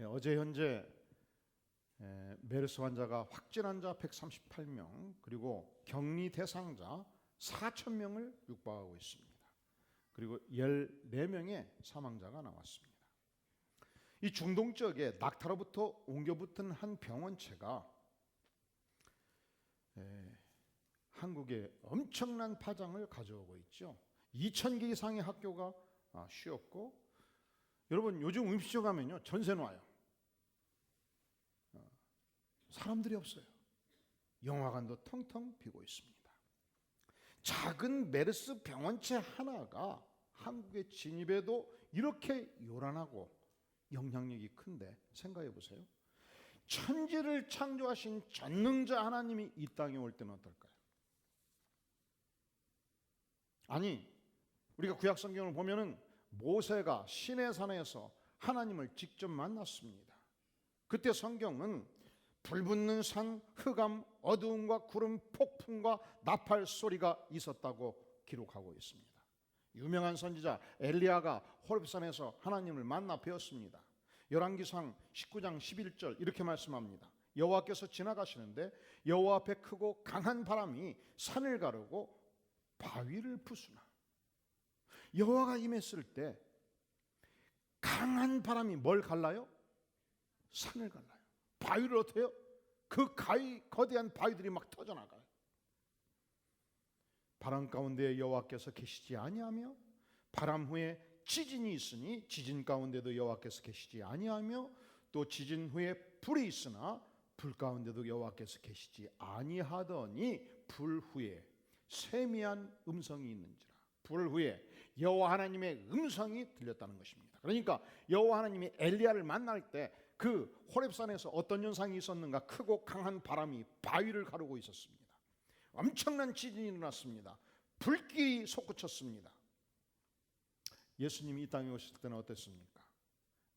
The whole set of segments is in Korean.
어제 현재 메르스 환자가 확진 환자 138명 그리고 격리 대상자 4,000명을 육박하고 있습니다. 그리고 14명의 사망자가 나왔습니다. 이 중동 지역에 낙타로부터 옮겨붙은 한 병원체가 한국에 엄청난 파장을 가져오고 있죠. 2,000개 이상의 학교가 쉬었고, 여러분 요즘 음식점 가면요 전세 놔요. 사람들이 없어요. 영화관도 텅텅 비고 있습니다. 작은 메르스 병원체 하나가 한국에 진입해도 이렇게 요란하고 영향력이 큰데 생각해 보세요. 천지를 창조하신 전능자 하나님이 이 땅에 올 때는 어떨까요? 아니, 우리가 구약 성경을 보면은 모세가 시내산에서 하나님을 직접 만났습니다. 그때 성경은 불붙는 산, 흑암, 어두움과 구름, 폭풍과 나팔 소리가 있었다고 기록하고 있습니다. 유명한 선지자 엘리야가 호렙산에서 하나님을 만나 뵈었습니다. 열왕기상 19장 11절 이렇게 말씀합니다. 여호와께서 지나가시는데 여호와 앞에 크고 강한 바람이 산을 가르고 바위를 부수나. 여호와가 임했을 때 강한 바람이 뭘 갈라요? 산을 갈라요. 바위를 어떻게 해요? 그 거대한 바위들이 막 터져나가요. 바람 가운데 여호와께서 계시지 아니하며 바람 후에 지진이 있으니 지진 가운데도 여호와께서 계시지 아니하며 또 지진 후에 불이 있으나 불 가운데도 여호와께서 계시지 아니하더니 불 후에 세미한 음성이 있는지라. 불 후에 여호와 하나님의 음성이 들렸다는 것입니다. 그러니까 여호와 하나님이 엘리야를 만날 때 그 호렙산에서 어떤 현상이 있었는가? 크고 강한 바람이 바위를 가르고 있었습니다. 엄청난 지진이 일어났습니다. 불길이 솟구쳤습니다. 예수님이 이 땅에 오셨을 때는 어땠습니까?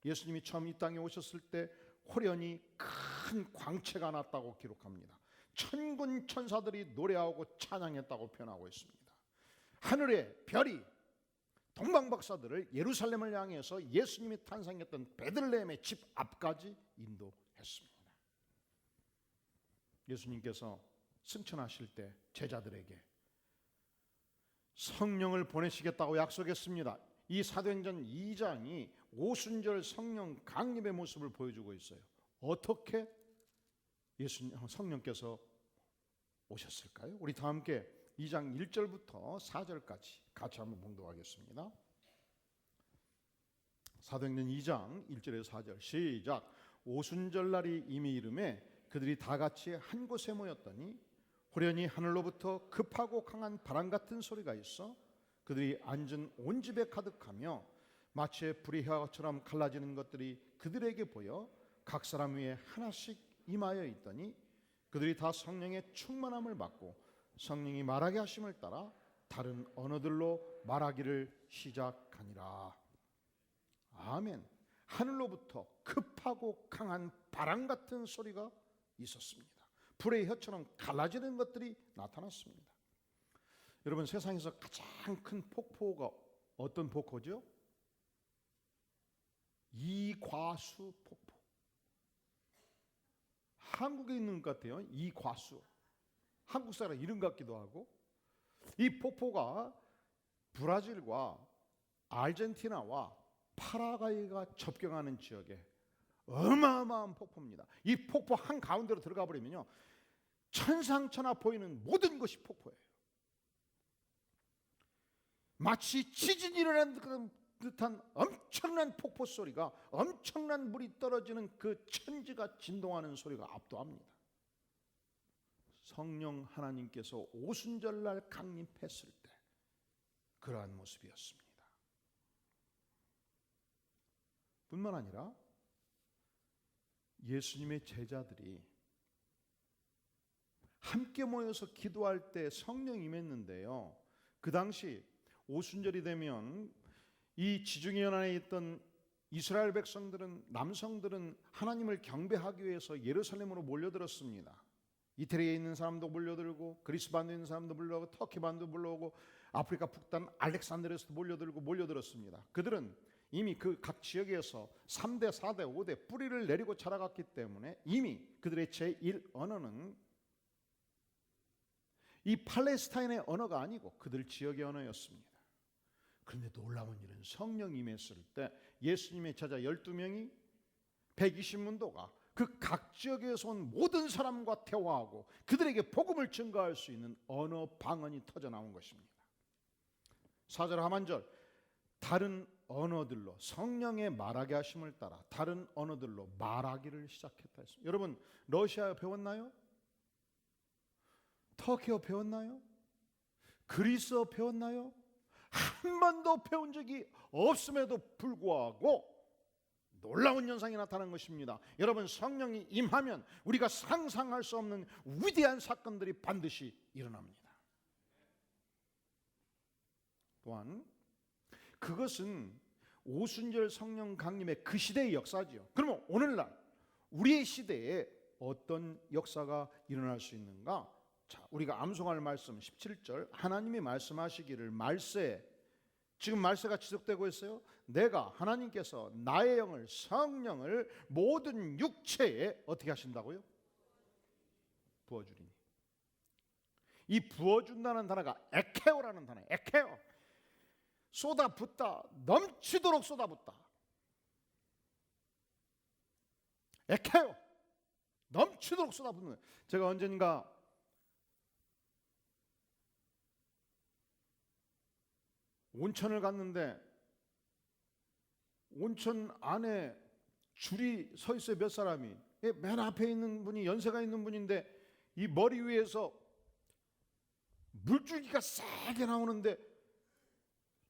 예수님이 처음 이 땅에 오셨을 때 호련히 큰 광채가 났다고 기록합니다. 천군 천사들이 노래하고 찬양했다고 표현하고 있습니다. 하늘의 별이 동방박사들을 예루살렘을 향해서 예수님이 탄생했던 베들레헴의 집 앞까지 인도했습니다. 예수님께서 승천하실 때 제자들에게 성령을 보내시겠다고 약속했습니다. 이 사도행전 2장이 오순절 성령 강림의 모습을 보여주고 있어요. 어떻게 성령께서 오셨을까요? 우리 다 함께 2장 1절부터 4절까지 같이 한번 봉독하겠습니다. 사도행전 2장 1절에서 4절 시작. 오순절날이 이미 이름에 그들이 다 같이 한 곳에 모였더니 호련히 하늘로부터 급하고 강한 바람 같은 소리가 있어 그들이 앉은 온 집에 가득하며 마치 불의 혀처럼 갈라지는 것들이 그들에게 보여 각 사람 위에 하나씩 임하여 있더니 그들이 다 성령의 충만함을 받고 성령이 말하게 하심을 따라 다른 언어들로 말하기를 시작하니라. 아멘. 하늘로부터 급하고 강한 바람 같은 소리가 있었습니다. 불의 혀처럼 갈라지는 것들이 나타났습니다. 여러분, 세상에서 가장 큰 폭포가 어떤 폭포죠? 이과수 폭포. 한국에 있는 것 같아요. 이과수. 한국 사람 이름 같기도 하고. 이 폭포가 브라질과 아르헨티나와 파라과이가 접경하는 지역에 어마어마한 폭포입니다. 이 폭포 한 가운데로 들어가 버리면요 천상천하 보이는 모든 것이 폭포예요. 마치 지진이 일어나는 듯한 엄청난 폭포 소리가, 엄청난 물이 떨어지는 그 천지가 진동하는 소리가 압도합니다. 성령 하나님께서 오순절날 강림했을 때 그러한 모습이었습니다. 뿐만 아니라 예수님의 제자들이 함께 모여서 기도할 때 성령이 임했는데요, 그 당시 오순절이 되면 이 지중해 연안에 있던 이스라엘 백성들은, 남성들은 하나님을 경배하기 위해서 예루살렘으로 몰려들었습니다. 이태리에 있는 사람도 몰려들고, 그리스 반도에 있는 사람도 몰려오고, 터키 반도 몰려오고, 아프리카 북단 알렉산드리아에서도 몰려들었습니다. 그들은 이미 그 각 지역에서 3대, 4대, 5대 뿌리를 내리고 자라갔기 때문에 이미 그들의 제1 언어는 이 팔레스타인의 언어가 아니고 그들 지역의 언어였습니다. 그런데 놀라운 일은 성령이 임했을 때 예수님의 제자 12명이 120문도가 그 각 지역에서 온 모든 사람과 대화하고 그들에게 복음을 증거할 수 있는 언어 방언이 터져 나온 것입니다. 4절 하반절, 다른 언어들로 성령의 말하게 하심을 따라 다른 언어들로 말하기를 시작했다 했습니다. 여러분, 러시아어 배웠나요? 터키어 배웠나요? 그리스어 배웠나요? 한 번도 배운 적이 없음에도 불구하고 놀라운 현상이 나타난 것입니다. 여러분, 성령이 임하면 우리가 상상할 수 없는 위대한 사건들이 반드시 일어납니다. 또한 그것은 오순절 성령 강림의 그 시대의 역사지요. 그러면 오늘날 우리의 시대에 어떤 역사가 일어날 수 있는가? 자, 우리가 암송할 말씀 17절, 하나님이 말씀하시기를 말세, 지금 말세가 지속되고 있어요. 내가 하나님께서 나의 영을, 성령을 모든 육체에 어떻게 하신다고요? 부어주리니. 이 부어준다는 단어가 에케오라는 단어예요. 에케오, 쏟아붓다, 넘치도록 쏟아붓다. 에케오, 넘치도록 쏟아붓는 거예요. 제가 언젠가 온천을 갔는데 온천 안에 줄이 서 있어요. 몇 사람이. 맨 앞에 있는 분이 연세가 있는 분인데 이 머리 위에서 물줄기가 세게 나오는데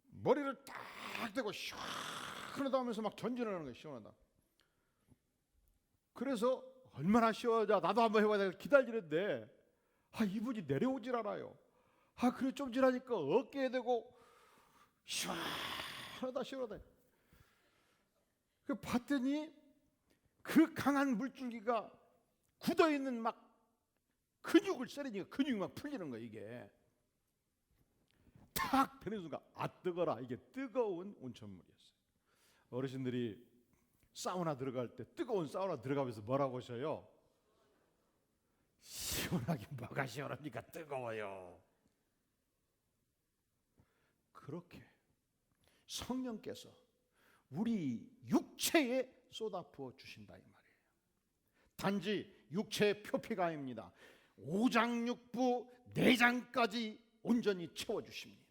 머리를 딱 대고 시원하다 하면서 막 전진을 하는 거예요. 시원하다. 그래서 얼마나 시원하자, 나도 한번 해봐야 돼 기다리는데 이분이 내려오질 않아요. 그래 좀 지나니까 어깨에 대고 시원하다 시원하다. 그 봤더니 그 강한 물줄기가 굳어있는 막 근육을 쎄리니까 근육이 막 풀리는 거야. 이게 탁 되는 순간 뜨거라. 이게 뜨거운 온천물이었어요. 어르신들이 사우나 들어갈 때 뜨거운 사우나 들어가면서 뭐라고 하셔요? 시원하게 뭐가 시원합니까? 뜨거워요. 그렇게 성령께서 우리 육체에 쏟아부어 주신다 이 말이에요. 단지 육체의 표피가 아닙니다. 오장육부 내장까지 온전히 채워주십니다.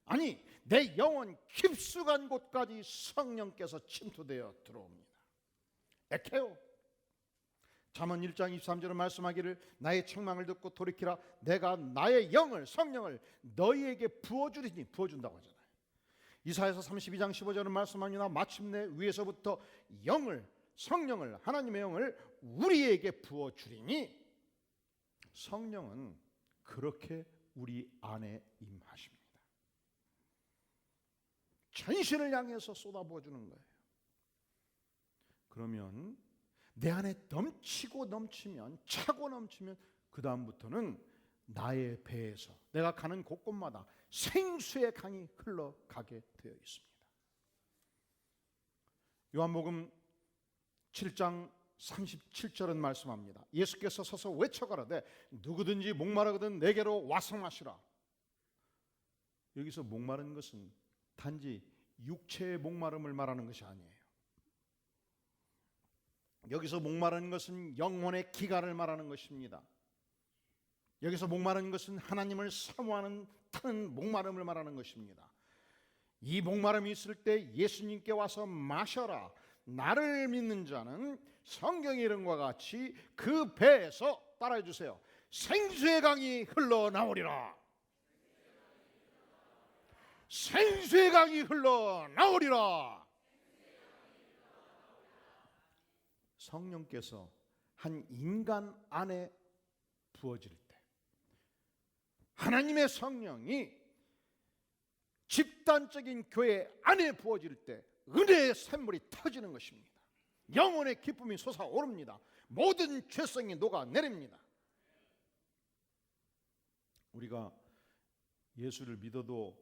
아니, 내 영혼 깊숙한 곳까지 성령께서 침투되어 들어옵니다. 에케오. 잠언 1장 23절은 말씀하기를 나의 책망을 듣고 돌이키라. 내가 나의 영을, 성령을 너희에게 부어주리니, 부어준다고 하잖아요. 이사야서 32장 15절은 말씀하니나 마침내 위에서부터 영을, 성령을, 하나님의 영을 우리에게 부어주리니. 성령은 그렇게 우리 안에 임하십니다. 전신을 향해서 쏟아부어주는 거예요. 그러면 내 안에 넘치고 넘치면, 차고 넘치면 그 다음부터는 나의 배에서 내가 가는 곳곳마다 생수의 강이 흘러가게 되어 있습니다. 요한복음 7장 37절은 말씀합니다. 예수께서 서서 외쳐가라되 누구든지 목마르거든 내게로 와서 마시라. 여기서 목마른 것은 단지 육체의 목마름을 말하는 것이 아니에요. 여기서 목마른 것은 영혼의 기갈을 말하는 것입니다. 여기서 목마른 것은 하나님을 사모하는 타는 목마름을 말하는 것입니다. 이 목마름이 있을 때 예수님께 와서 마셔라. 나를 믿는 자는 성경의 이름과 같이 그 배에서, 따라해 주세요, 생수의 강이 흘러나오리라. 생수의 강이 흘러나오리라. 성령께서 한 인간 안에 부어질 때, 하나님의 성령이 집단적인 교회 안에 부어질 때 은혜의 샘물이 터지는 것입니다. 영혼의 기쁨이 솟아오릅니다. 모든 죄성이 녹아내립니다. 우리가 예수를 믿어도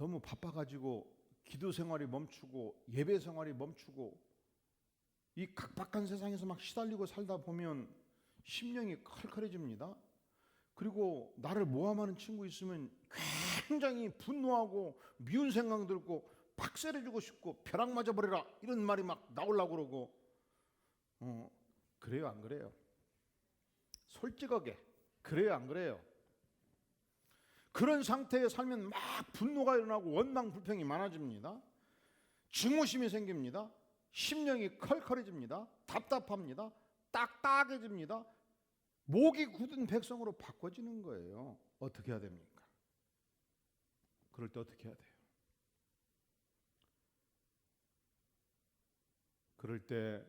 너무 바빠가지고 기도 생활이 멈추고 예배 생활이 멈추고 이 각박한 세상에서 막 시달리고 살다 보면 심령이 컬컬해집니다. 그리고 나를 모함하는 친구 있으면 굉장히 분노하고 미운 생각 들고 박살내주고 싶고 벼락 맞아버려라 이런 말이 막 나오려고 그러고 그래요 안 그래요? 솔직하게 그래요 안 그래요? 그런 상태에 살면 막 분노가 일어나고 원망 불평이 많아집니다. 증오심이 생깁니다. 심령이 컬컬해집니다. 답답합니다. 딱딱해집니다. 목이 굳은 백성으로 바꿔지는 거예요. 어떻게 해야 됩니까? 그럴 때 어떻게 해야 돼요? 그럴 때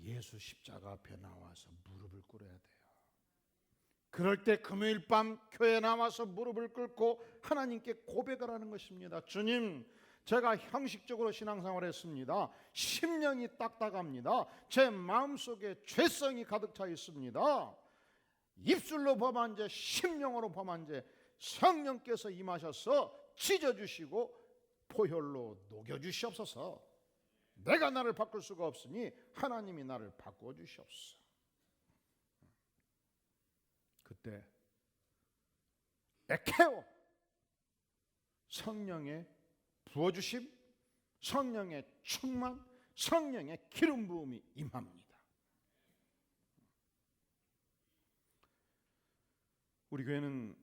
예수 십자가 앞에 나와서 무릎을 꿇어야 돼요. 그럴 때 금요일 밤 교회에 나와서 무릎을 꿇고 하나님께 고백을 하는 것입니다. 주님, 제가 형식적으로 신앙생활을 했습니다. 심령이 딱딱합니다. 제 마음속에 죄성이 가득 차 있습니다. 입술로 범한 죄, 심령으로 범한 죄, 성령께서 임하셔서 찢어주시고 보혈로 녹여주시옵소서. 내가 나를 바꿀 수가 없으니 하나님이 나를 바꿔주시옵소서. 그때 에케오, 성령의 부어주심, 성령의 충만, 성령의 기름 부음이 임합니다. 우리 교회는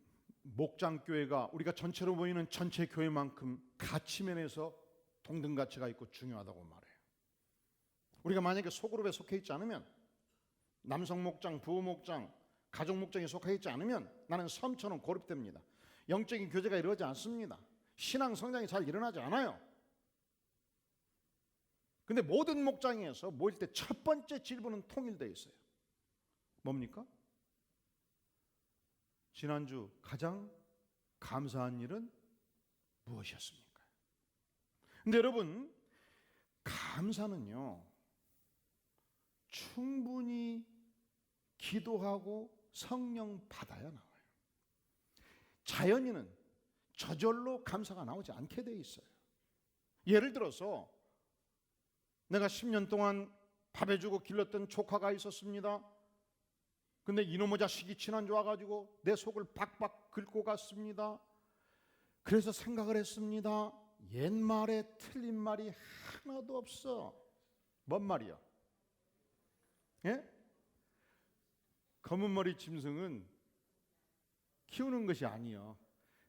목장교회가 우리가 전체로 보이는 전체 교회만큼 가치 면에서 동등 가치가 있고 중요하다고 말해요. 우리가 만약에 소그룹에 속해 있지 않으면, 남성 목장, 부부 목장, 가족 목장에 속해 있지 않으면 나는 섬처럼 고립됩니다. 영적인 교제가 이루어지지 않습니다. 신앙 성장이 잘 일어나지 않아요. 근데 모든 목장에서 모일 때 첫 번째 질문은 통일되어 있어요. 뭡니까? 지난주 가장 감사한 일은 무엇이었습니까? 근데 여러분, 감사는요, 충분히 기도하고 성령 받아야 나와요. 자연인은 저절로 감사가 나오지 않게 돼 있어요. 예를 들어서 내가 10년 동안 밥 해주고 길렀던 조카가 있었습니다. 근데 이놈의 자식이 지난주 와가지고 내 속을 박박 긁고 갔습니다. 그래서 생각을 했습니다. 옛말에 틀린 말이 하나도 없어. 뭔 말이야? 예? 검은 머리 짐승은 키우는 것이 아니요.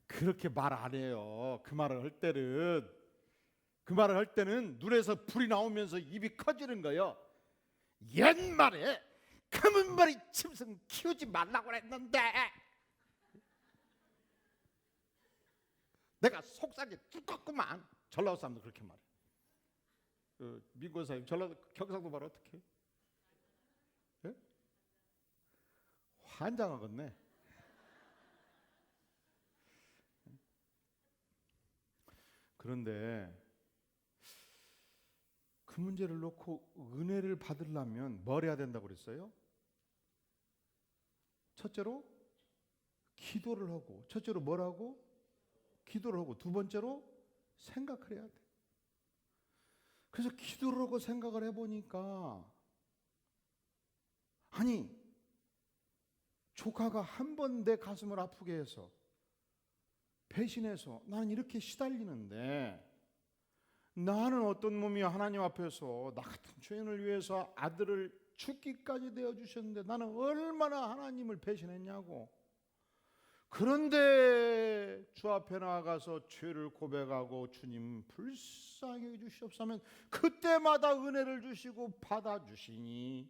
그렇게 말 안 해요. 그 말을 할 때는 눈에서 불이 나오면서 입이 커지는 거예요. 옛말에 검은 머리 짐승 키우지 말라고 했는데 내가 속삭이 두껍구만. 전라도 사람도 그렇게 말해. 민권사님 전라도 경상도 말 어떻게 해? 예? 환장하겠네. 그런데 그 문제를 놓고 은혜를 받으려면 뭘 해야 된다고 그랬어요? 첫째로 기도를 하고, 첫째로 뭘 하고? 기도를 하고, 두 번째로 생각을 해야 돼. 그래서 기도를 하고 생각을 해보니까, 아니, 조카가 한 번 내 가슴을 아프게 해서 배신해서 나는 이렇게 시달리는데, 나는 어떤 몸이야? 하나님 앞에서 나 같은 죄인을 위해서 아들을 죽기까지 내어주셨는데 나는 얼마나 하나님을 배신했냐고. 그런데 주 앞에 나아가서 죄를 고백하고 주님 불쌍히 해주시옵소서 하면 그때마다 은혜를 주시고 받아주시니,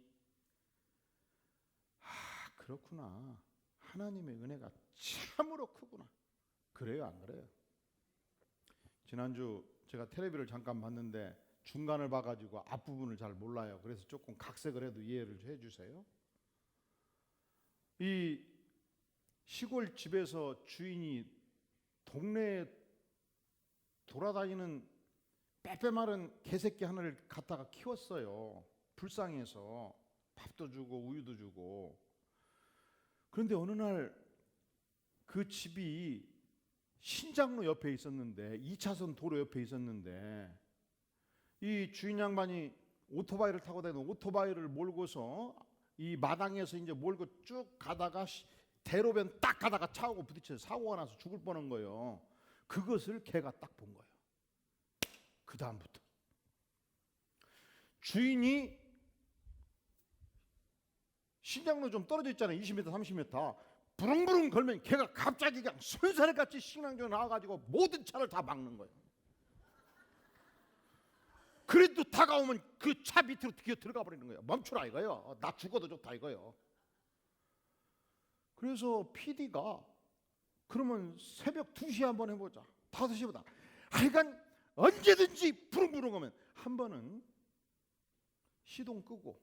그렇구나. 하나님의 은혜가 참으로 크구나. 그래요 안 그래요? 지난주 제가 텔레비를 잠깐 봤는데 중간을 봐가지고 앞부분을 잘 몰라요. 그래서 조금 각색을 해도 이해를 해주세요. 이 시골 집에서 주인이 동네에 돌아다니는 빼빼 마른 개새끼 하나를 갖다가 키웠어요. 불쌍해서 밥도 주고 우유도 주고. 그런데 어느 날 그 집이 신장로 옆에 있었는데 2차선 도로 옆에 있었는데 이 주인 양반이 오토바이를 타고 다니는 오토바이를 몰고서 이 마당에서 이제 몰고 쭉 가다가 대로변 딱 가다가 차하고 부딪혀서 사고가 나서 죽을 뻔한 거예요. 그것을 걔가 딱 본 거예요. 그 다음부터 주인이 신장로 좀 떨어져 있잖아요. 20m 30m 부릉부릉 걸면 걔가 갑자기 그냥 손사래같이 신랑조 나와가지고 모든 차를 다 막는 거예요. 그래도 다가오면 그 차 밑으로 기어 들어가 버리는 거예요. 멈추라 이거예요. 나 죽어도 좋다 이거예요. 그래서 PD가 그러면 새벽 2시에 한번 해보자, 5시보다 하여간 언제든지 부릉부릉 하면 한 번은 시동 끄고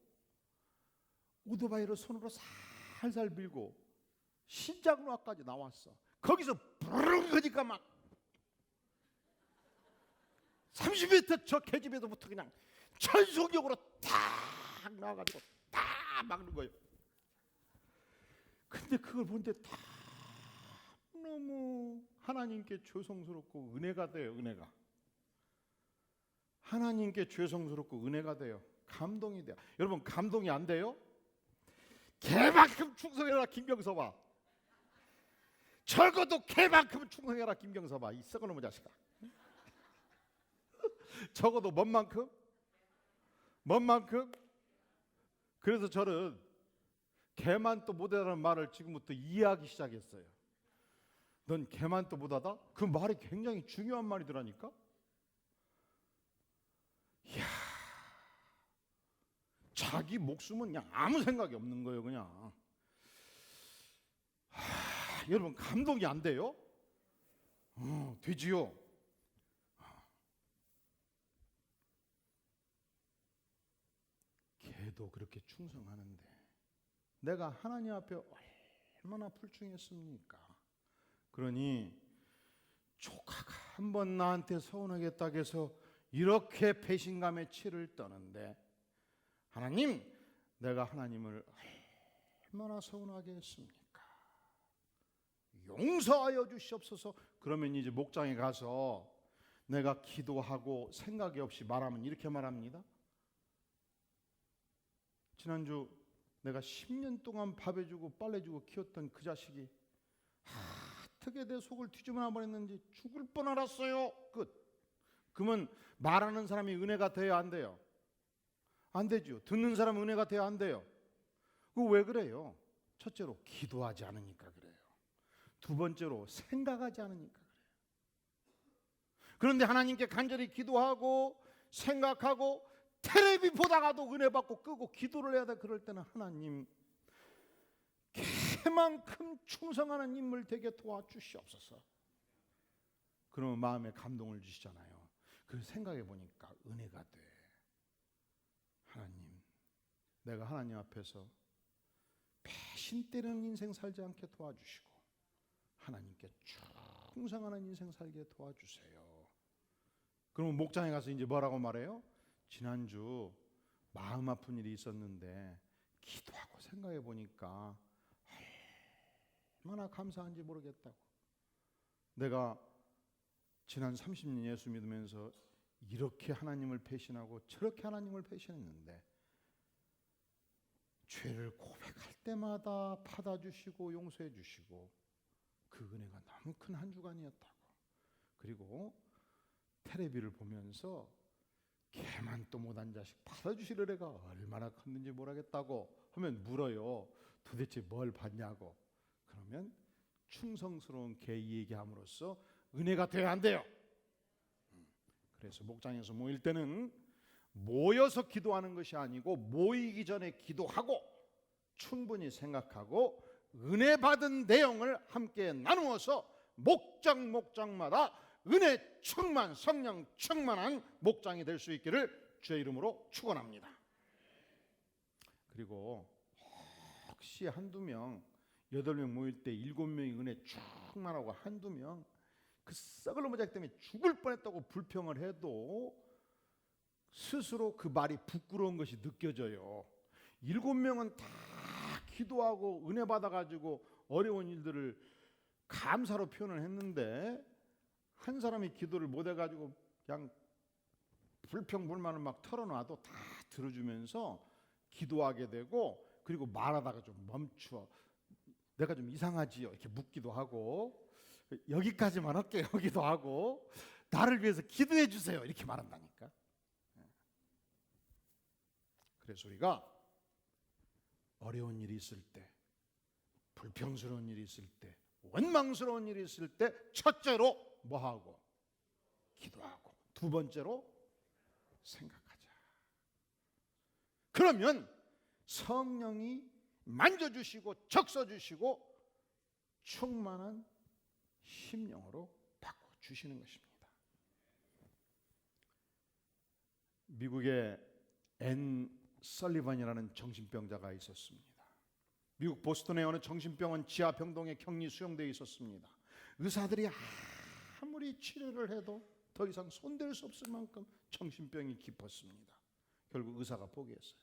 오토바이를 손으로 살살 밀고 신장로 앞까지 나왔어. 거기서 부릉 하니까 막 30m 저 계집에서부터 그냥 전속력으로 탁 나와가지고 딱 막는 거예요. 근데 그걸 보는데 다 너무 하나님께 죄송스럽고 은혜가 돼요. 은혜가 하나님께 죄송스럽고 은혜가 돼요. 감동이 돼요. 여러분 감동이 안 돼요? 개만큼 충성해라 김경서봐. 적어도 개만큼 충성해라 김경서봐. 이 썩은 놈의 자식아. 적어도 뭔 만큼? 뭔 만큼? 그래서 저는 개만도 못하다는 말을 지금부터 이해하기 시작했어요. 넌 개만도 못하다? 그 말이 굉장히 중요한 말이더라니까. 이야, 자기 목숨은 그냥 아무 생각이 없는 거예요. 그냥 여러분 감동이 안 돼요? 되지요. 걔도 그렇게 충성하는데 내가 하나님 앞에 얼마나 불충했습니까? 그러니 조카가 한번 나한테 서운하겠다고 해서 이렇게 배신감에 치를 떠는데 하나님, 내가 하나님을 얼마나 서운하게 했습니까? 용서하여 주시옵소서. 그러면 이제 목장에 가서 내가 기도하고 생각이 없이 말하면 이렇게 말합니다. 지난주 내가 10년 동안 밥 해주고 빨래주고 키웠던 그 자식이 어떻게 내 속을 뒤집어놔 버렸는지 죽을 뻔 알았어요. 끝. 그러면 말하는 사람이 은혜가 돼야 안 돼요? 안 되죠. 듣는 사람은 은혜가 돼야 안 돼요. 그거 왜 그래요? 첫째로 기도하지 않으니까 그래요. 두 번째로 생각하지 않으니까 그래요. 그런데 하나님께 간절히 기도하고 생각하고 텔레비 보다가도 은혜 받고 끄고 기도를 해야 돼. 그럴 때는 하나님 개만큼 충성하는 인물 되게 도와주시옵소서. 그러면 마음에 감동을 주시잖아요. 그 생각해 보니까 은혜가 돼. 하나님, 내가 하나님 앞에서 배신 때리는 인생 살지 않게 도와주시고 하나님께 충성하는 인생 살게 도와주세요. 그러면 목장에 가서 이제 뭐라고 말해요? 지난주 마음 아픈 일이 있었는데 기도하고 생각해 보니까 얼마나 감사한지 모르겠다고. 내가 지난 30년 예수 믿으면서 이렇게 하나님을 배신하고 저렇게 하나님을 배신했는데 죄를 고백할 때마다 받아주시고 용서해 주시고 그 은혜가 너무 큰 한 주간이었다고. 그리고 텔레비를 보면서 개만 또 못한 자식 받아주실 은혜가 얼마나 컸는지 모르겠다고 하면 물어요. 도대체 뭘 받냐고. 그러면 충성스러운 개 얘기함으로써 은혜가 돼야 안 돼요. 그래서 목장에서 모일 때는 모여서 기도하는 것이 아니고 모이기 전에 기도하고 충분히 생각하고 은혜 받은 내용을 함께 나누어서 목장마다 은혜 충만, 성령 충만한 목장이 될 수 있기를 주의 이름으로 축원합니다. 그리고 혹시 한두 명, 8명 모일 때 7명이 은혜 충만하고 한두 명 그 썩을 놈의 자식 때문에 죽을 뻔했다고 불평을 해도 스스로 그 말이 부끄러운 것이 느껴져요. 7명은 다 기도하고 은혜 받아가지고 어려운 일들을 감사로 표현을 했는데 한 사람이 기도를 못 해가지고 그냥 불평불만을 막 털어놔도 다 들어주면서 기도하게 되고, 그리고 말하다가 좀 멈추어 내가 좀 이상하지요 이렇게 묻기도 하고, 여기까지만 할게요 여기도 하고, 나를 위해서 기도해 주세요 이렇게 말한다니까. 그래서 우리가 어려운 일이 있을 때, 불평스러운 일이 있을 때, 원망스러운 일이 있을 때 첫째로 뭐하고? 기도하고, 두 번째로 생각하자. 그러면 성령이 만져주시고 적셔주시고 충만한 심령으로 바꿔주시는 것입니다. 미국의 앤 설리반이라는 정신병자가 있었습니다. 미국 보스턴의 어느 정신병원 지하병동에 격리 수용되어 있었습니다. 의사들이 아무리 치료를 해도 더 이상 손댈 수 없을 만큼 정신병이 깊었습니다. 결국 의사가 포기했어요.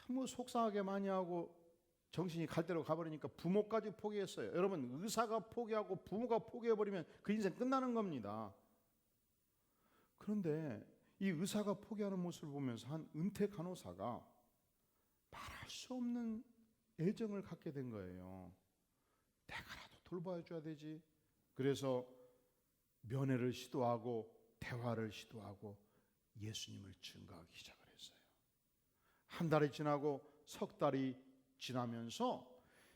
너무 속상하게 많이 하고 정신이 갈 대로 가버리니까 부모까지 포기했어요. 여러분, 의사가 포기하고 부모가 포기해버리면 그 인생 끝나는 겁니다. 그런데 이 의사가 포기하는 모습을 보면서 한 은퇴 간호사가 말할 수 없는 애정을 갖게 된 거예요. 내가라도 돌봐줘야 되지. 그래서 면회를 시도하고 대화를 시도하고 예수님을 증거하기 시작을 했어요. 한 달이 지나고 석 달이 지나면서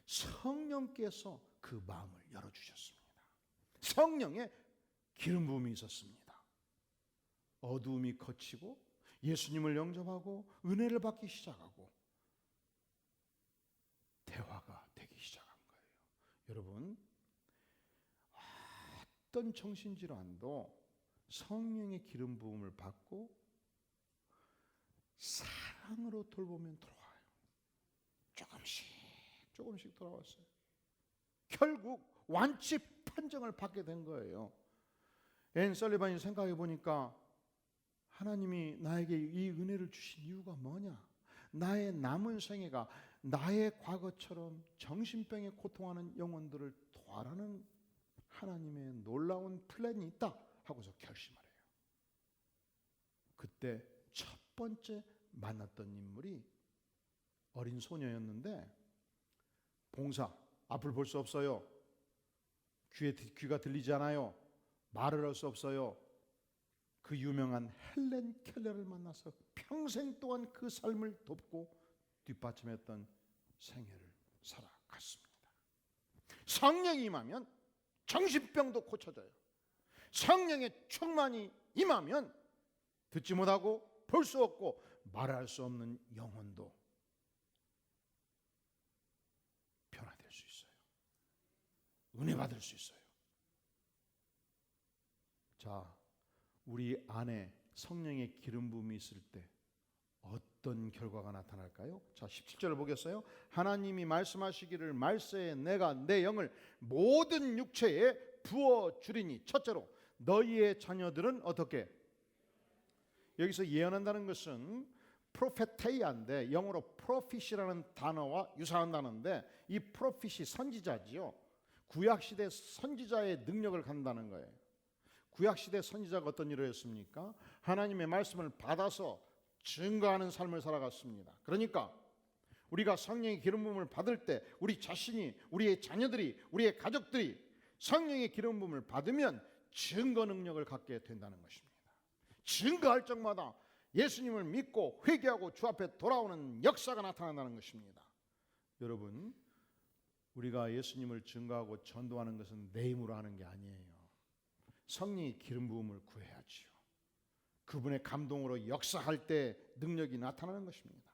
성령께서 그 마음을 열어주셨습니다. 성령의 기름 부음이 있었습니다. 어두움이 걷히고 예수님을 영접하고 은혜를 받기 시작하고 대화가 되기 시작한 거예요. 여러분, 어떤 정신질환도 성령의 기름 부음을 받고 사랑으로 돌보면 돌아와요. 조금씩 돌아왔어요. 결국 완치 판정을 받게 된 거예요. 앤 설리반이 생각해 보니까 하나님이 나에게 이 은혜를 주신 이유가 뭐냐? 나의 남은 생애가 나의 과거처럼 정신병에 고통하는 영혼들을 도와라는 하나님의 놀라운 플랜이 있다 하고서 결심을 해요. 그때 첫 번째 만났던 인물이 어린 소녀였는데, 봉사, 앞을 볼 수 없어요. 귀가 들리지 않아요. 말을 할 수 없어요. 그 유명한 헬렌 켈러를 만나서 평생 동안 그 삶을 돕고 뒷받침했던 생애를 살아갔습니다. 성령이 임하면 정신병도 고쳐져요. 성령의 충만이 임하면 듣지 못하고 볼 수 없고 말할 수 없는 영혼도 변화될 수 있어요. 은혜 받을 수 있어요. 자, 우리 안에 성령의 기름 부음이 있을 때 어떤 결과가 나타날까요? 자, 17절을 보겠어요. 하나님이 말씀하시기를 말세에 내가 내 영을 모든 육체에 부어 주리니. 첫째로 너희의 자녀들은 어떻게? 여기서 예언한다는 것은 프로페테이아인데 영어로 프로핏이라는 단어와 유사한 단어인데, 이 프로핏이 선지자지요. 구약시대 선지자의 능력을 갖는다는 거예요. 구약시대 선지자가 어떤 일을 했습니까? 하나님의 말씀을 받아서 증거하는 삶을 살아갔습니다. 그러니까 우리가 성령의 기름 부음을 받을 때 우리 자신이, 우리의 자녀들이, 우리의 가족들이 성령의 기름 부음을 받으면 증거 능력을 갖게 된다는 것입니다. 증거할 적마다 예수님을 믿고 회개하고 주 앞에 돌아오는 역사가 나타난다는 것입니다. 여러분, 우리가 예수님을 증거하고 전도하는 것은 내 힘으로 하는 게 아니에요. 성령의 기름 부음을 구해야지요. 그분의 감동으로 역사할 때 능력이 나타나는 것입니다.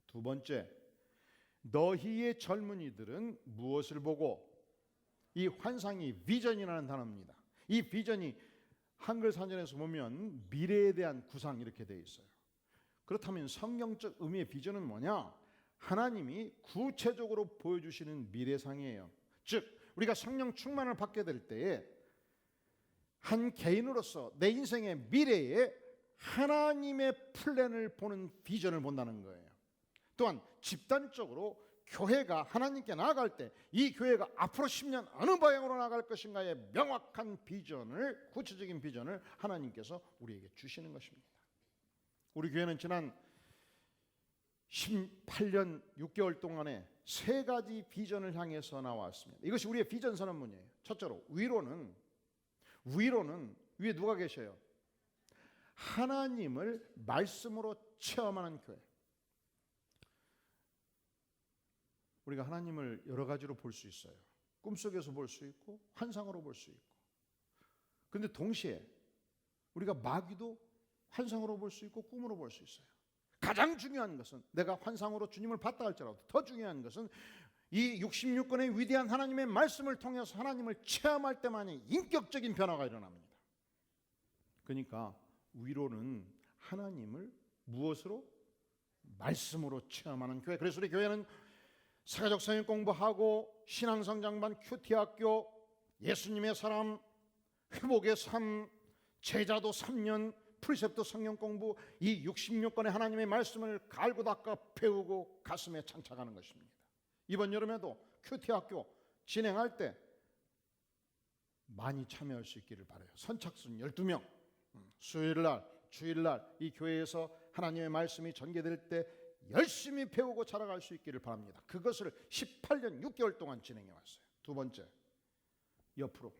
두 번째, 너희의 젊은이들은 무엇을 보고? 이 환상이 비전이라는 단어입니다. 이 비전이 한글 사전에서 보면 미래에 대한 구상 이렇게 되어 있어요. 그렇다면 성경적 의미의 비전은 뭐냐? 하나님이 구체적으로 보여주시는 미래상이에요. 즉, 우리가 성령 충만을 받게 될 때에 한 개인으로서 내 인생의 미래에 하나님의 플랜을 보는 비전을 본다는 거예요. 또한 집단적으로 교회가 하나님께 나아갈 때 이 교회가 앞으로 10년 어느 방향으로 나아갈 것인가의 명확한 비전을, 구체적인 비전을 하나님께서 우리에게 주시는 것입니다. 우리 교회는 지난 18년 6개월 동안에 3가지 비전을 향해서 나왔습니다. 이것이 우리의 비전 선언문이에요. 첫째로 위로는 위에 누가 계셔요? 하나님을 말씀으로 체험하는 교회. 우리가 하나님을 여러 가지로 볼 수 있어요. 꿈속에서 볼 수 있고 환상으로 볼 수 있고. 그런데 동시에 우리가 마귀도 환상으로 볼 수 있고 꿈으로 볼 수 있어요. 가장 중요한 것은, 내가 환상으로 주님을 봤다 할지라도 더 중요한 것은 이 66권의 위대한 하나님의 말씀을 통해서 하나님을 체험할 때만이 인격적인 변화가 일어납니다. 그러니까 위로는 하나님을 무엇으로? 말씀으로 체험하는 교회. 그래서 우리 교회는 사가족 성경 공부하고 신앙성장반, 큐티학교, 예수님의 사람, 회복의 삶, 제자도 3년, 프리셉트 성경 공부, 이 66권의 하나님의 말씀을 갈고 닦아 배우고 가슴에 장착하는 것입니다. 이번 여름에도 큐티학교 진행할 때 많이 참여할 수 있기를 바라요. 선착순 12명, 수요일날, 주일날 이 교회에서 하나님의 말씀이 전개될 때 열심히 배우고 자라갈 수 있기를 바랍니다. 그것을 18년 6개월 동안 진행해 왔어요. 두 번째, 옆으로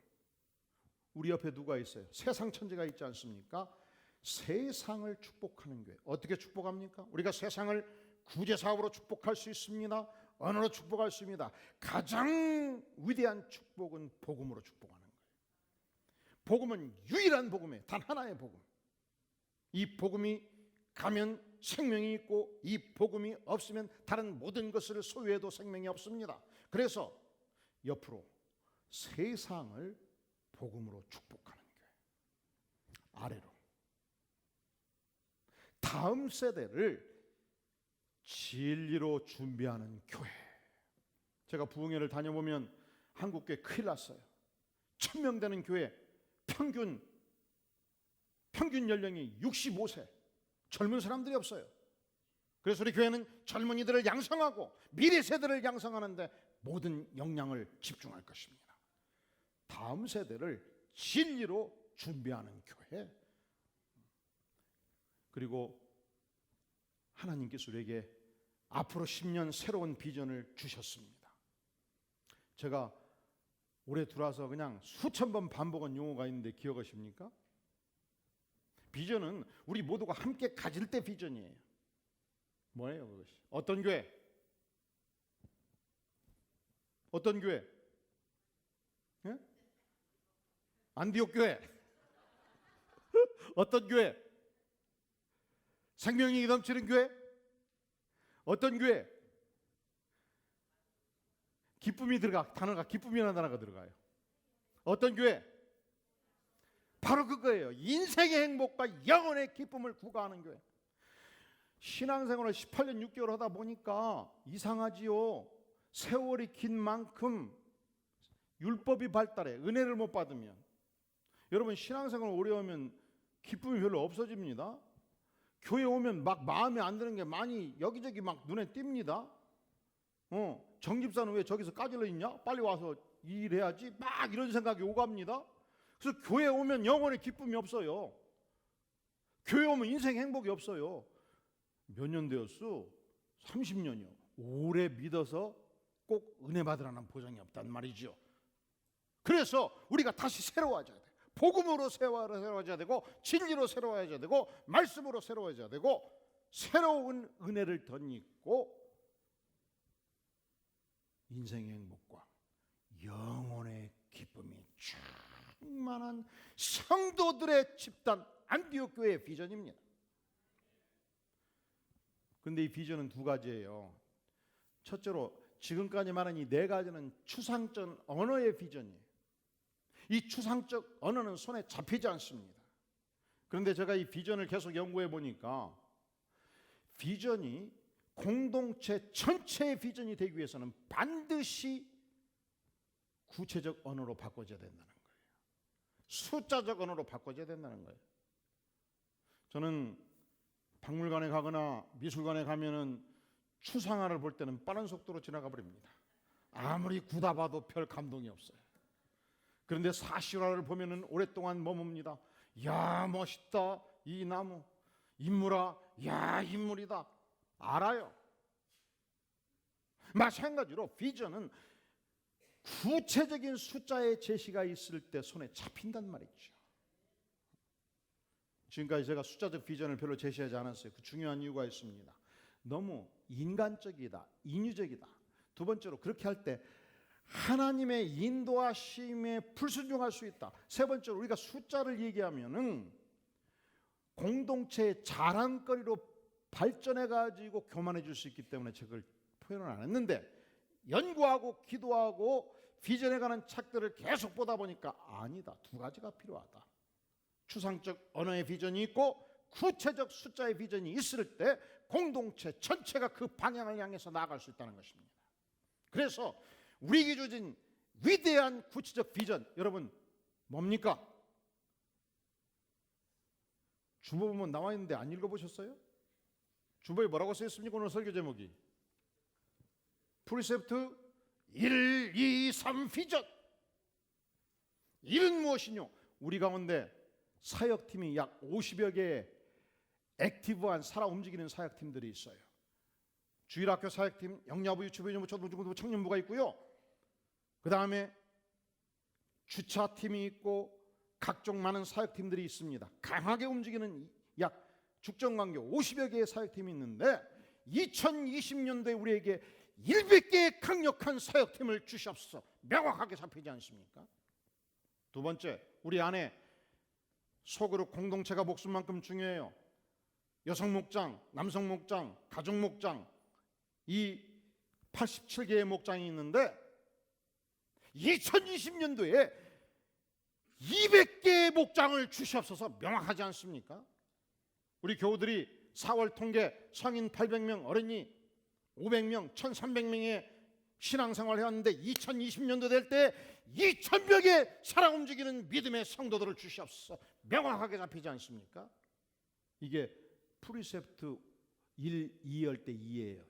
우리 옆에 누가 있어요? 세상 천지가 있지 않습니까? 세상을 축복하는 교회. 어떻게 축복합니까? 우리가 세상을 구제사업으로 축복할 수 있습니다. 언어로 축복할 수 있습니다. 가장 위대한 축복은 복음으로 축복하는 거예요. 복음은 유일한 복음이에요. 단 하나의 복음. 이 복음이 가면 생명이 있고 이 복음이 없으면 다른 모든 것을 소유해도 생명이 없습니다. 그래서 옆으로 세상을 복음으로 축복하는 교회. 아래로 다음 세대를 진리로 준비하는 교회. 제가 부흥회를 다녀보면 한국교회 큰일 났어요. 1000명 되는 교회 평균 연령이 65세. 젊은 사람들이 없어요. 그래서 우리 교회는 젊은이들을 양성하고 미래 세대를 양성하는데 모든 역량을 집중할 것입니다. 다음 세대를 진리로 준비하는 교회. 그리고 하나님께서 우리에게 앞으로 10년 새로운 비전을 주셨습니다. 제가 올해 들어와서 그냥 수천 번 반복한 용어가 있는데 기억하십니까? 비전은 우리 모두가 함께 가질 때 비전이에요. 뭐예요 그것이? 어떤 교회? 어떤 교회? 예? 안디옥 교회. 어떤 교회? 생명이 넘치는 교회? 어떤 교회? 기쁨이 들어가, 단어가 기쁨이라는 단어가 들어가요. 어떤 교회? 바로 그거예요. 인생의 행복과 영혼의 기쁨을 구가하는 교회. 신앙생활을 18년 6개월 하다 보니까 이상하지요. 세월이 긴 만큼 율법이 발달해. 은혜를 못 받으면. 여러분 신앙생활 오래 하면 기쁨이 별로 없어집니다. 교회 오면 막 마음에 안 드는 게 많이 여기저기 막 눈에 띕니다. 정집사는 왜 저기서 까질러 있냐? 빨리 와서 일해야지. 막 이런 생각이 오갑니다. 그래서 교회 오면 영혼의 기쁨이 없어요. 교회 오면 인생 행복이 없어요. 몇 년 되었어? 30년이요. 오래 믿어서 꼭 은혜 받으라는 보장이 없단 말이죠. 그래서 우리가 다시 새로워져야 돼요. 복음으로 새로워져야 되고 진리로 새로워져야 되고 말씀으로 새로워져야 되고 새로운 은혜를 덧입고 인생의 행복과 영혼의 기쁨이 충만한 성도들의 집단 안디옥 교회의 비전입니다. 그런데 이 비전은 두 가지예요. 첫째로 지금까지 말한 이 네 가지는 추상적 언어의 비전이에요. 이 추상적 언어는 손에 잡히지 않습니다. 그런데 제가 이 비전을 계속 연구해 보니까 비전이 공동체 전체의 비전이 되기 위해서는 반드시 구체적 언어로 바꿔져야 된다는 거예요. 숫자적 언어로 바꿔져야 된다는 거예요. 저는 박물관에 가거나 미술관에 가면은 추상화를 볼 때는 빠른 속도로 지나가 버립니다. 아무리 구다 봐도 별 감동이 없어요. 그런데 사실화를 보면은 오랫동안 머뭅니다. 야, 멋있다 이 나무. 인물아, 야, 인물이다. 알아요. 마찬가지로 비전은 구체적인 숫자의 제시가 있을 때 손에 잡힌단 말이죠. 지금까지 제가 숫자적 비전을 별로 제시하지 않았어요. 그 중요한 이유가 있습니다. 너무 인간적이다, 인위적이다. 두 번째로 그렇게 할 때 하나님의 인도하심에 불순종할 수 있다. 세 번째로 우리가 숫자를 얘기하면은 공동체의 자랑거리로 발전해 가지고 교만해 줄 수 있기 때문에 그걸 표현을 안 했는데, 연구하고 기도하고 비전에 관한 책들을 계속 보다 보니까 아니다, 두 가지가 필요하다. 추상적 언어의 비전이 있고 구체적 숫자의 비전이 있을 때 공동체 전체가 그 방향을 향해서 나아갈 수 있다는 것입니다. 그래서 우리에게 주어진 위대한 구체적 비전, 여러분 뭡니까? 주보보면 나와 있는데 안 읽어보셨어요? 주보에 뭐라고 써있습니까? 오늘 설교 제목이 프리셉트 1, 2, 3 비전. 1은 무엇이뇨? 우리 가운데 사역팀이 약 50여 개의 액티브한 살아 움직이는 사역팀들이 있어요. 주일학교 사역팀, 영야부, 유치부, 유년부, 초등부부, 청년부가 있고요. 그 다음에 주차팀이 있고 각종 많은 사역팀들이 있습니다. 강하게 움직이는 약 죽전관교 50여 개의 사역팀이 있는데 2020년도에 우리에게 100개의 강력한 사역팀을 주시옵소서. 명확하게 잡히지 않습니까? 두 번째, 우리 안에 소그룹 공동체가 목숨만큼 중요해요. 여성 목장, 남성 목장, 가족 목장, 이 87개의 목장이 있는데 2020년도에 200개의 목장을 주시옵소서. 명확하지 않습니까? 우리 교우들이 4월 통계 성인 800명, 어린이 500명, 1300명의 신앙생활을 해왔는데 2020년도 될 때 2000명의 살아 움직이는 믿음의 성도들을 주시옵소서. 명확하게 잡히지 않습니까? 이게 프리셉트 1, 2할 때 2예요.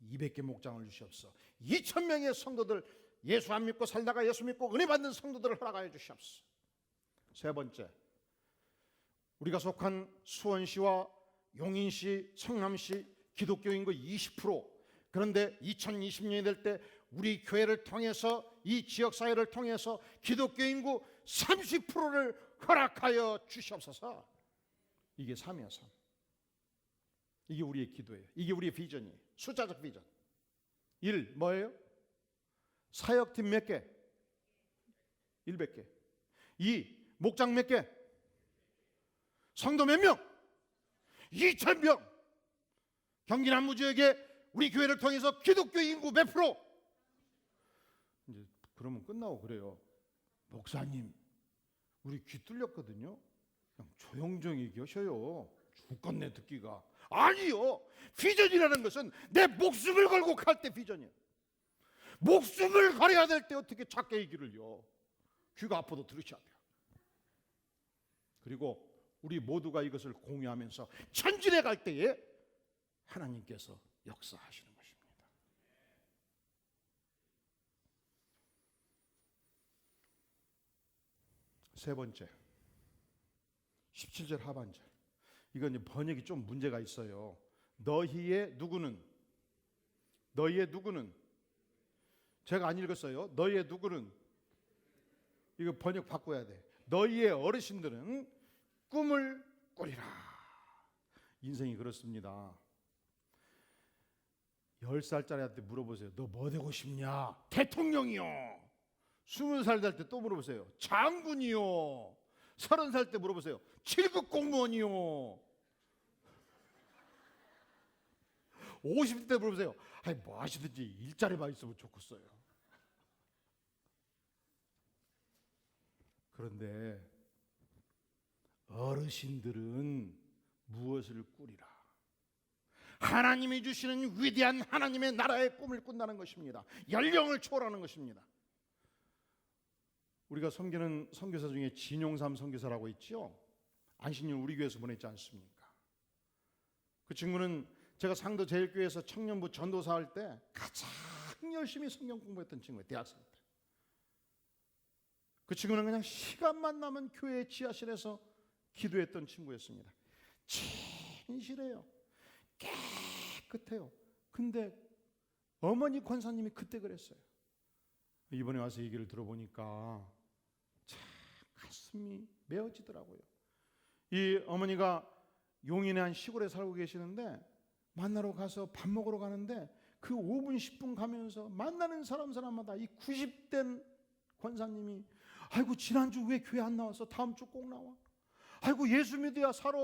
200개 목장을 주시옵소서. 2000명의 성도들, 예수 안 믿고 살다가 예수 믿고 은혜 받는 성도들을 허락하여 주시옵소서. 세 번째, 우리가 속한 수원시와 용인시, 성남시 기독교 인구 20%, 그런데 2020년이 될 때 우리 교회를 통해서, 이 지역사회를 통해서 기독교 인구 30%를 허락하여 주시옵소서. 이게 3이야 3. 이게 우리의 기도예요. 이게 우리의 비전이에요. 숫자적 비전. 1 뭐예요? 사역팀 몇 개? 100개. 2 목장 몇 개? 성도 몇 명? 2000명. 경기 남부 지역에 우리 교회를 통해서 기독교 인구 몇 프로? 이제 그러면 끝나고 그래요. 목사님, 우리 귀 뚫렸거든요. 그냥 조용조용히 계셔요. 죽겠네 듣기가. 아니요. 비전이라는 것은 내 목숨을 걸고 갈 때 비전이에요. 목숨을 걸어야 될 때 어떻게 작게 얘기를요. 귀가 아파도 들으셔야 돼요. 그리고 우리 모두가 이것을 공유하면서 전진해 갈 때에 하나님께서 역사하시는 것입니다. 세 번째, 17절 하반절. 이건 번역이 좀 문제가 있어요. 너희의 누구는, 너희의 누구는, 제가 안 읽었어요. 너희의 누구는, 이거 번역 바꿔야 돼. 너희의 어르신들은 꿈을 꾸리라. 인생이 그렇습니다. 10살짜리한테 물어보세요. 너 뭐 되고 싶냐? 대통령이요. 20살 될 때 또 물어보세요. 장군이요. 30살 때 물어보세요. 7급 공무원이요. 50대 물어보세요. 아니 뭐 하시든지 일자리만 있으면 좋겠어요. 그런데 어르신들은 무엇을 꾸리라? 하나님이 주시는 위대한 하나님의 나라의 꿈을 꾼다는 것입니다. 연령을 초월하는 것입니다. 우리가 섬기는 선교사 중에 진용삼 선교사라고 있죠. 안신일 우리 교회에서 보냈지 않습니까? 그 친구는 제가 상도 제일교회에서 청년부 전도사 할 때 가장 열심히 성경 공부했던 친구예요. 대학생 때. 그 친구는 그냥 시간만 나면 교회 지하실에서 기도했던 친구였습니다. 진실해요. 깨끗해요. 근데 어머니 권사님이 그때 그랬어요. 이번에 와서 얘기를 들어보니까 참 가슴이 메어지더라고요. 이 어머니가 용인의 한 시골에 살고 계시는데 만나러 가서 밥 먹으러 가는데 그 5분 10분 가면서 만나는 사람마다 이 90된 권사님이 아이고 지난주 왜 교회 안 나와서 다음 주 꼭 나와. 아이고 예수 믿어야 살아.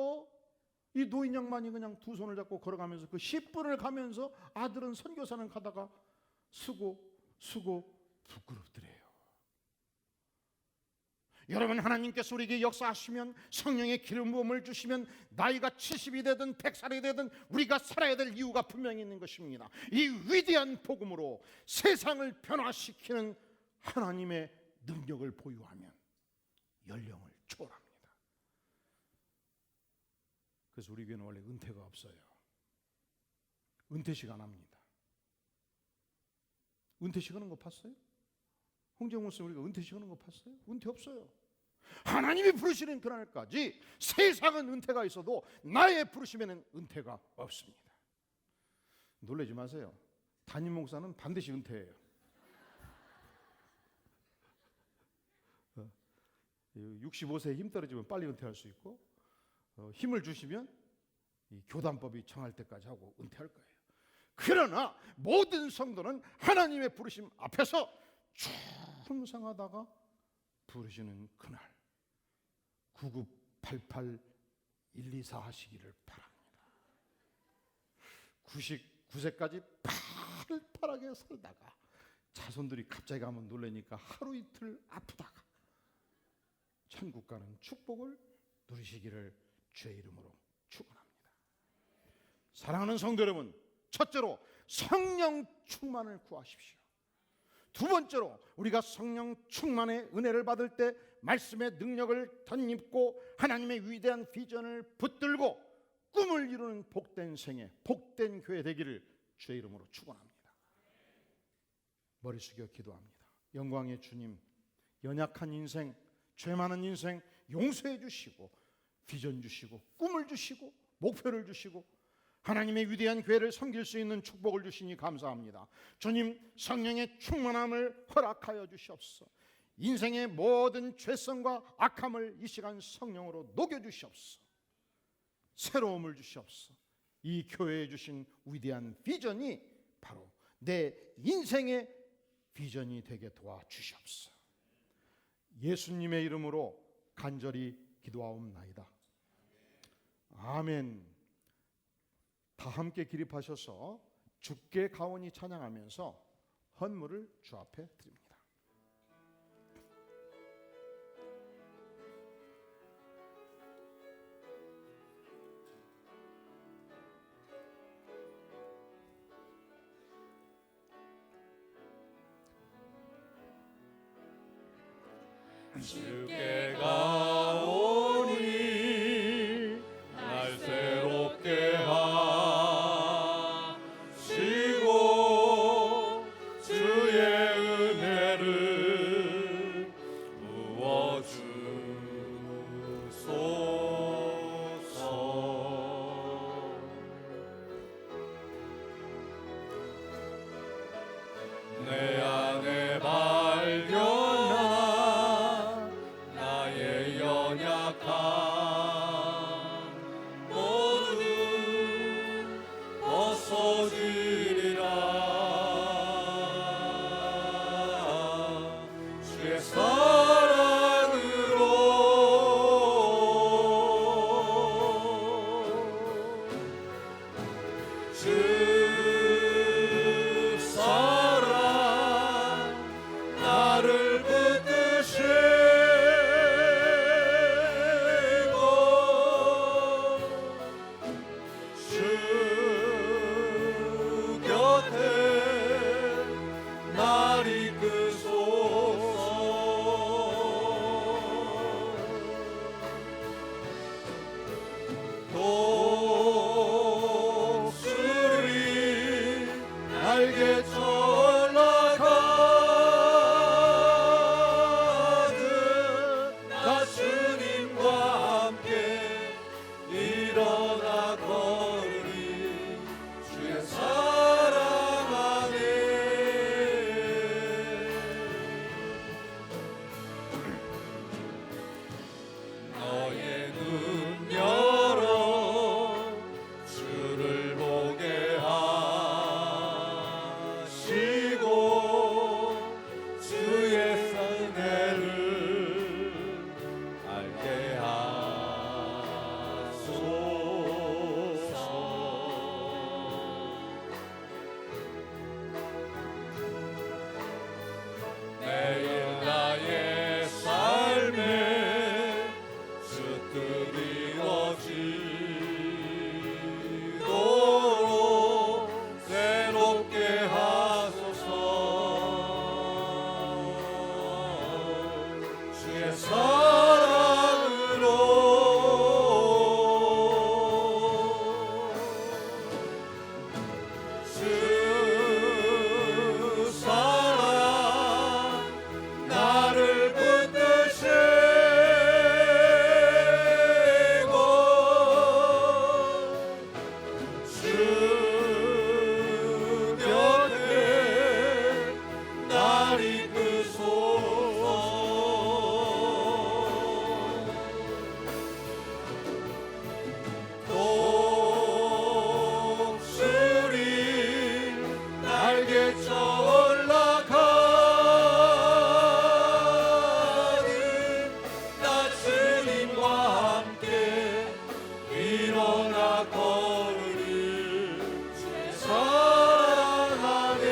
이 노인 양반이 그냥 두 손을 잡고 걸어가면서 그 10분을 가면서 아들은 선교사는 가다가 쓰고 부끄럽더래요. 여러분, 하나님께서 우리에게 역사하시면 성령의 기름 부음을 주시면 나이가 70이 되든 100살이 되든 우리가 살아야 될 이유가 분명히 있는 것입니다. 이 위대한 복음으로 세상을 변화시키는 하나님의 능력을 보유하면 연령을 초월합니다. 그래서 우리 교회는 원래 은퇴가 없어요. 은퇴식 안 합니다. 은퇴식 하는 거 봤어요? 홍정훈 목사님 우리가 은퇴식 하는 거 봤어요? 은퇴 없어요. 하나님이 부르시는 그날까지 세상은 은퇴가 있어도 나의 부르심에는 은퇴가 없습니다. 놀라지 마세요. 담임 목사는 반드시 은퇴해요. 65세에 힘 떨어지면 빨리 은퇴할 수 있고 힘을 주시면 이 교단법이 정할 때까지 하고 은퇴할 거예요. 그러나 모든 성도는 하나님의 부르심 앞에서 충성하다가 부르시는 그날 9988-124 하시기를 바랍니다. 99세까지 팔팔하게 살다가 자손들이 갑자기 가면 놀라니까 하루 이틀 아프다가 천국 가는 축복을 누리시기를 주의 이름으로 축원합니다. 사랑하는 성도 여러분, 첫째로 성령 충만을 구하십시오. 두 번째로 우리가 성령 충만의 은혜를 받을 때 말씀의 능력을 덧입고 하나님의 위대한 비전을 붙들고 꿈을 이루는 복된 생애, 복된 교회 되기를 주의 이름으로 축원합니다. 머리 숙여 기도합니다. 영광의 주님, 연약한 인생, 죄 많은 인생 용서해 주시고 비전 주시고 꿈을 주시고 목표를 주시고 하나님의 위대한 교회를 섬길 수 있는 축복을 주시니 감사합니다. 주님, 성령의 충만함을 허락하여 주시옵소서. 인생의 모든 죄성과 악함을 이 시간 성령으로 녹여주시옵소서. 새로움을 주시옵소서. 이 교회에 주신 위대한 비전이 바로 내 인생의 비전이 되게 도와주시옵소서. 예수님의 이름으로 간절히 기도하옵나이다. 아멘. 다 함께 기립하셔서 주께 가오니 찬양하면서 헌물을 주 앞에 드립니다. 주께 가오니 날 새롭게 하시고 주의 은혜를 부어주소서. 내 안에 발견한 나의 주 사랑 나를 붙드시고 주 곁에 날 이끄소서 독수리 날개쳐 올라가듯 나 주님과 함께 일어나 걸으리 사랑하네.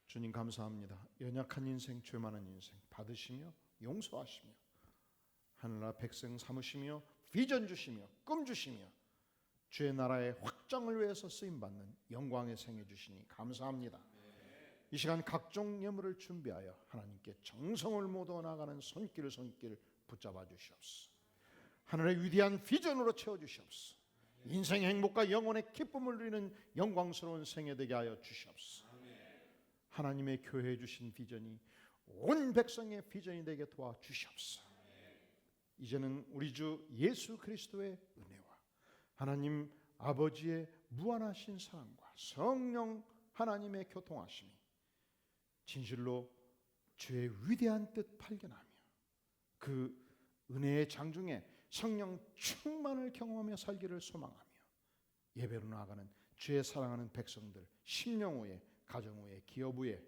주님 감사합니다. 연약한 인생, 죄 많은 인생 받으시며 용서하시며 하늘나라 백성 삼으시며 비전 주시며 꿈 주시며 주의 나라의 확장을 위해서 쓰임받는 영광의 생애 주시니 감사합니다. 이 시간 각종 예물을 준비하여 하나님께 정성을 모두 나가는 손길 붙잡아 주시옵소서. 하늘의 위대한 비전으로 채워 주시옵소서. 인생의 행복과 영혼의 기쁨을 누리는 영광스러운 생애 되게 하여 주시옵소서. 하나님의 교회에 주신 비전이 온 백성의 비전이 되게 도와주시옵소서. 이제는 우리 주 예수 그리스도의 은혜와 하나님 아버지의 무한하신 사랑과 성령 하나님의 교통하심이 진실로 주의 위대한 뜻 발견하며 그 은혜의 장중에 성령 충만을 경험하며 살기를 소망하며 예배로 나아가는 주의 사랑하는 백성들 심령 후에 가정 후에 기업 후에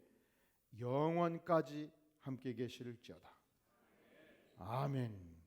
영원까지 함께 계시를지어다. 아멘.